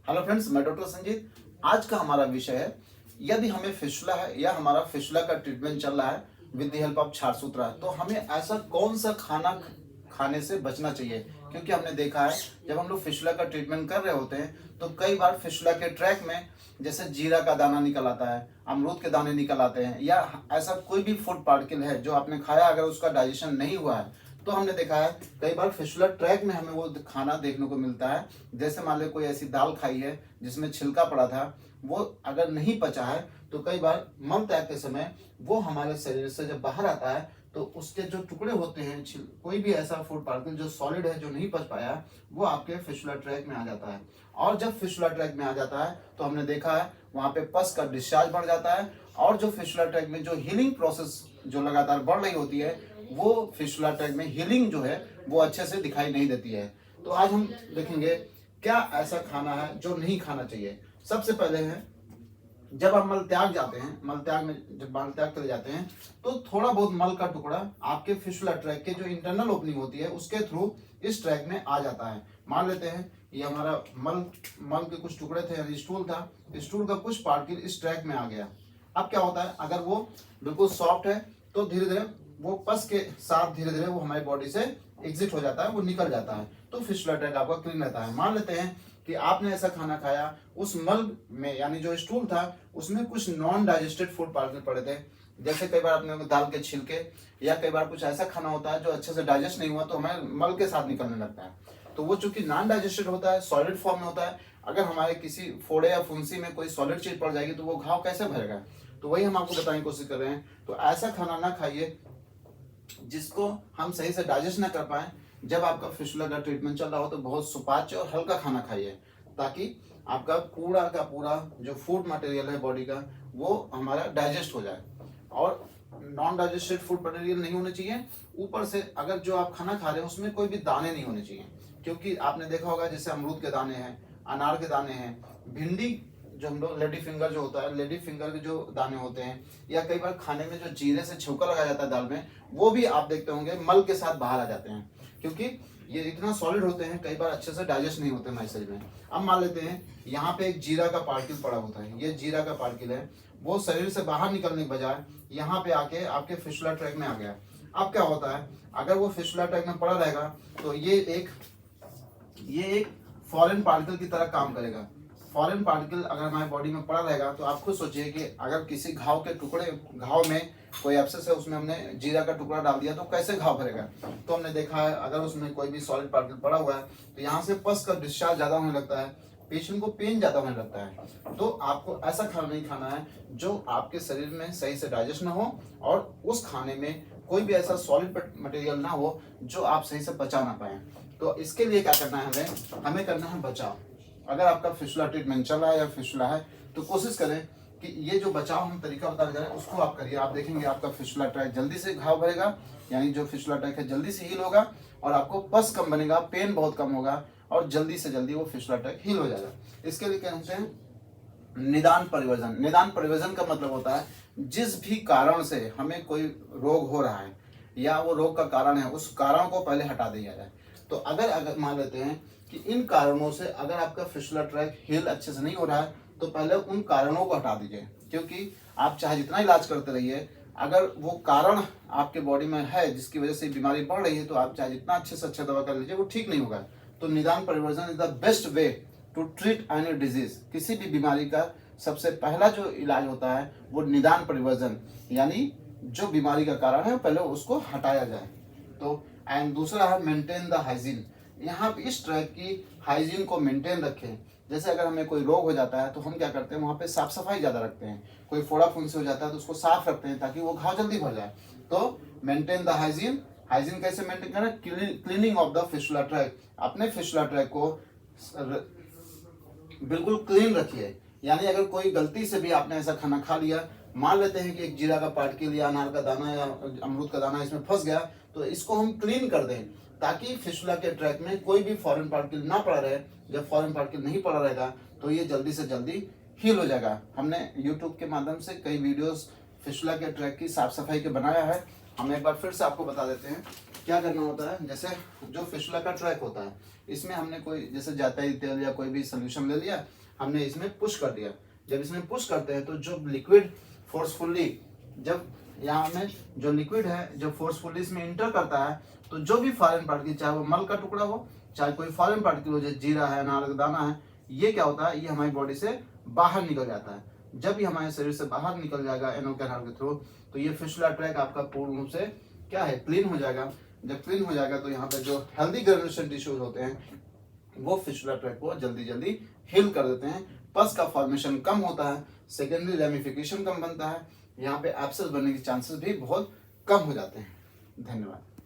Hello friends, मैं doctor Sanjeet. आज का हमारा विषय है, यदि हमें फिस्टुला है या हमारा फिस्टुला का ट्रीटमेंट चल रहा है विद द हेल्प ऑफ क्षार सूत्रा, तो हमें ऐसा कौन सा खाना खाने से बचना चाहिए। क्योंकि हमने देखा है जब हम लोग फिस्टुला का ट्रीटमेंट कर रहे होते हैं तो कई बार फिस्टुला के ट्रैक में जैसे जीरा का दाना निकल आता है, अमरूद के दाने निकल आते हैं, या ऐसा कोई भी फूड पार्टिकल है जो आपने खाया, अगर उसका डाइजेशन नहीं हुआ है तो हमने देखा है कई बार फिस्टुला ट्रैक में हमें वो खाना देखने को मिलता है। जैसे मान लो कोई ऐसी दाल खाई है जिसमें छिलका पड़ा था, वो अगर नहीं पचा है तो कई बार मल त्याग के समय वो हमारे शरीर से जब बाहर आता है तो उसके जो टुकड़े होते हैं, कोई भी ऐसा फूड पार्टिकल जो सॉलिड है, जो नहीं पच पाया, वो आपके फिस्टुला ट्रैक में आ जाता है। और जब फिस्टुला ट्रैक में आ जाता है तो हमने देखा है वहां पे पस का डिस्चार्ज बढ़ जाता है, और जो फिस्टुला ट्रैक में जो हीलिंग प्रोसेस जो लगातार बढ़ रही होती है, वो फिस्टुला ट्रैक में हीलिंग जो है वो अच्छे से दिखाई नहीं देती है। तो आज हम देखेंगे क्या ऐसा खाना है जो नहीं खाना चाहिए। सबसे पहले है, जब आप मल त्याग जाते हैं, मल त्याग में जब मल त्याग चले जाते हैं तो थोड़ा बहुत मल का टुकड़ा आपके फिस्टुला ट्रैक के जो इंटरनल ओपनिंग होती है उसके थ्रू इस ट्रैक में आ जाता है। मान लेते हैं ये हमारा मल के कुछ टुकड़े थे, यानी स्टूल था, स्टूल का कुछ पार्टिकल इस ट्रैक में आ गया। अब क्या होता है, अगर वो बिल्कुल सॉफ्ट है तो धीरे धीरे वो पस के साथ धीरे धीरे वो हमारी बॉडी से एग्जिट हो जाता है, वो निकल जाता है, तो फिस्टुला ट्रैक आपका क्लीन रहता है। मान लेते हैं कि आपने ऐसा खाना खाया, उस मल में यानी जो स्टूल था उसमें कुछ नॉन डाइजेस्टेड फूड पार्टिकल पड़े थे। जैसे कई बार आपने दाल के छिलके, या कई बार कुछ ऐसा खाना होता है जो अच्छे से डाइजेस्ट नहीं हुआ तो हमारे मल के साथ निकलने लगता है। तो वो चूंकि नॉन डाइजेस्टेड होता है, सॉलिड फॉर्म में होता है, अगर हमारे किसी फोड़े या फुंसी में कोई सॉलिड चीज पड़ जाएगी तो वो घाव कैसे भरेगा। तो वही हम आपको बताने की कोशिश कर रहे हैं। तो ऐसा खाना ना खाइए जिसको हम सही से डाइजेस्ट ना कर पाए। जब आपका फिस्टुला का ट्रीटमेंट चल रहा हो तो बहुत सुपाच्य और हल्का खाना खाइए, ताकि आपका पूरा का पूरा जो फूड मटेरियल है बॉडी का वो हमारा डाइजेस्ट हो जाए। और नॉन डाइजेस्टेड फूड मटेरियल नहीं होने चाहिए। ऊपर से अगर जो आप खाना खा रहे हैं उसमें कोई भी दाने नहीं होने चाहिए, क्योंकि आपने देखा होगा जैसे अमरूद के दाने हैं, अनार के दाने हैं, भिंडी जो हम लोग लेडी फिंगर जो होता है, लेडी फिंगर के जो दाने होते हैं, या कई बार खाने में जो जीरे से छिलका लगाया जाता है दाल में, वो भी आप देखते होंगे मल के साथ बाहर आ जाते हैं, क्योंकि ये इतना सॉलिड होते हैं, कई बार अच्छे से डाइजेस्ट नहीं होते हमारे शरीर में। अब मान लेते हैं यहाँ पे एक जीरा का पार्टिकल पड़ा होता है, ये जीरा का पार्टिकल है, वो शरीर से बाहर निकलने के बजाय यहाँ पे आके आपके फिस्टुला ट्रैक में आ गया। अब क्या होता है, अगर वो फिस्टुला ट्रैक में पड़ा रहेगा तो ये एक फॉरेन पार्टिकल की तरह काम करेगा। फॉरेन पार्टिकल अगर हमारे बॉडी में पड़ा रहेगा तो आप खुद सोचिए कि अगर किसी घाव में कोई एब्सेस है, उसमें हमने जीरा का टुकड़ा डाल दिया तो कैसे घाव भरेगा। तो हमने देखा है अगर उसमें कोई भी सॉलिड पार्टिकल पड़ा हुआ है तो यहाँ से पस का डिस्चार्ज ज्यादा होने लगता है, पेशेंट को पेन ज्यादा होने लगता है। तो आपको ऐसा खाना नहीं खाना है जो आपके शरीर में सही से डाइजेस्ट ना हो, और उस खाने में कोई भी ऐसा सॉलिड मटेरियल ना हो जो आप सही से पचा ना पाए। तो इसके लिए क्या करना है, हमें करना है बचाव। अगर आपका फिस्टुला ट्रीटमेंट चल रहा है या फिस्टुला है तो कोशिश करें कि ये जो बचाव हम तरीका बता रहे हैं उसको आप करिए। आप देखेंगे आपका फिस्टुला ट्रैक जल्दी से घाव भरेगा, यानी जो फिस्टुला ट्रैक है जल्दी से हील होगा, और आपको पस कम बनेगा, पेन बहुत कम होगा, और जल्दी से जल्दी वो फिस्टुला ट्रैक हील हो जाएगा। इसके लिए कहते हैं निदान परिवर्जन। निदान परिवर्जन का मतलब होता है जिस भी कारण से हमें कोई रोग हो रहा है या वो रोग का कारण है, उस कारण को पहले हटा दिया जाए। तो अगर मान लेते हैं कि इन कारणों से अगर आपका फिस्टुला ट्रैक हील अच्छे से नहीं हो रहा है तो पहले उन कारणों को हटा दीजिए। क्योंकि आप चाहे जितना इलाज करते रहिए, अगर वो कारण आपके बॉडी में है जिसकी वजह से बीमारी बढ़ रही है, तो आप चाहे जितना अच्छे से अच्छा दवा कर लीजिए वो ठीक नहीं होगा। तो निदान परिवर्जन is the best way to treat any disease. किसी भी बीमारी का सबसे पहला जो इलाज होता है वो निदान परिवर्जन, यानी जो बीमारी का कारण है पहले उसको हटाया जाए। तो एंड दूसरा है मेंटेन द हाइजीन। यहाँ पे इस ट्रैक की हाइजीन को मेंटेन रखें। जैसे अगर हमें कोई रोग हो जाता है तो हम क्या करते हैं, वहाँ पे साफ सफाई ज़्यादा रखते हैं। कोई फोड़ा फुंसी हो जाता है तो उसको साफ रखते हैं ताकि वो घाव जल्दी भर जाए। तो मेंटेन द हाइजीन। हाइजीन कैसे मेंटेन करना, cleaning of the fistula track. अपने फिस्टुला ट्रैक को बिल्कुल क्लीन रखिए। यानी अगर कोई गलती से भी आपने ऐसा खाना खा लिया, मान लेते हैं कि एक जीरा का पार्टिकल या अनार का दाना या अमरूद का दाना इसमें फंस गया, तो इसको हम क्लीन कर दें ताकि फिस्टुला के ट्रैक में कोई भी फॉरेन पार्टिकल ना पड़ा रहे। जब फॉरेन पार्टिकल नहीं पड़ा रहेगा तो ये जल्दी से जल्दी हील हो जाएगा। हमने यूट्यूब के माध्यम से कई वीडियोस फिस्टुला के ट्रैक की साफ सफाई के बनाया है, हम एक बार फिर से आपको बता देते हैं। क्या करना होता है, जैसे जो फिस्टुला का ट्रैक होता है इसमें हमने कोई जैसे जाताई तेल या कोई भी सोल्यूशन ले लिया, हमने इसमें पुश कर दिया। जब इसमें पुश करते हैं तो जो लिक्विड फोर्सफुली, जब यहाँ में जो लिक्विड है जब फोर्सफुली इसमें इंटर करता है तो जो भी फॉरेन पार्टिकल, चाहे वो मल का टुकड़ा हो चाहे कोई फॉरेन पार्टिकल हो, जैसे जीरा है, अनार का दाना है, ये क्या होता है, ये हमारी बॉडी से बाहर निकल जाता है। जब ये हमारे शरीर से बाहर निकल जाएगा एनल कैनाल के थ्रू, तो ये फिस्टुला ट्रैक आपका पूर्ण रूप से क्या है, क्लीन हो जाएगा। जब क्लीन हो जाएगा तो यहाँ पे जो हेल्दी ग्रेनुलेशन टिश्यूज होते हैं वो फिस्टुला ट्रैक को जल्दी जल्दी हील कर देते हैं। पस का फॉर्मेशन कम होता है, सेकेंडरी रेमिफिकेशन कम बनता है, यहाँ पे एब्सेस बनने के चांसेस भी बहुत कम हो जाते हैं। धन्यवाद।